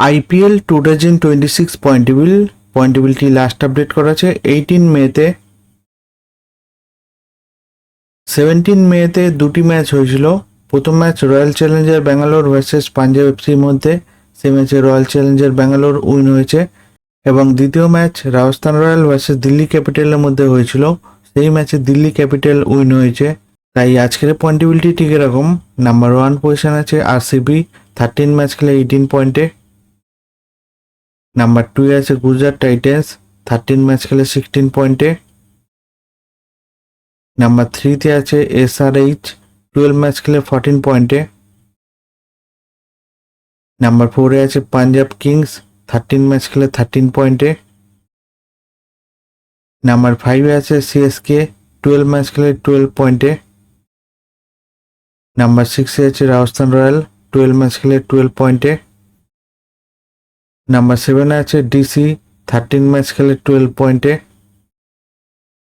IPL 2026 পয়েন্টেবিলিটি last update করা আছে 18 মেতে। 17 মেতে দুটি ম্যাচ হয়েছিল। প্রথম match Royal Challenger Bangalore versus Punjab এফসির মধ্যে। সেই ম্যাচে রয়্যাল চ্যালেঞ্জার ব্যাঙ্গালোর উইন হয়েছে। এবং দ্বিতীয় match Rajasthan Royal versus Delhi ক্যাপিটালের মধ্যে হয়েছিল। সেই ম্যাচে দিল্লি ক্যাপিটাল উইন হয়েছে। তাই আজকের পয়েন্টেবিলিটি ঠিক এরকম। নাম্বার 1 পজিশন আছে আরসিবি, 13 ম্যাচ খেলে 18 পয়েন্টে। নাম্বার 2 আছে গুজরাট টাইটেন্স, 13 ম্যাচ খেলে 16 পয়েন্টে। নাম্বার 3 আছে এসআরএইচ, 12 ম্যাচ খেলে 14 পয়েন্টে। নাম্বার 4 আছে পাঞ্জাব কিংস, 13 ম্যাচ খেলে 13 পয়েন্টে। নাম্বার 5 আছে সিএসকে, 12 ম্যাচ খেলে 12 পয়েন্টে। নাম্বার 6 আছে রাজস্থান রয়্যাল, 12 ম্যাচ খেলে 12 পয়েন্টে। নাম্বার 7 আছে ডিসি, 13 ম্যাচ খেলে 12 পয়েন্টে।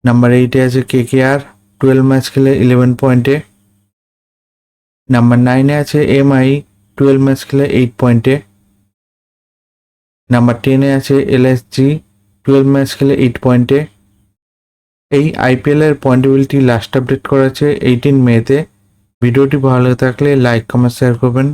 নাম্বার 8 আছে কেকেআর, 12 ম্যাচ খেলে 11 পয়েন্টে। নাম্বার 9 আছে এমআই, 12 ম্যাচ খেলে 8 পয়েন্টে। নাম্বার 10 আছে এলএসজি, 12 ম্যাচ খেলে 8 পয়েন্টে। এই আইপিএলের পয়েন্টেবিলিটি লাস্ট আপডেট করা আছে 18 মেতে। ভিডিওটি ভালো থাকলে লাইক কমেন্ট শেয়ার করবেন।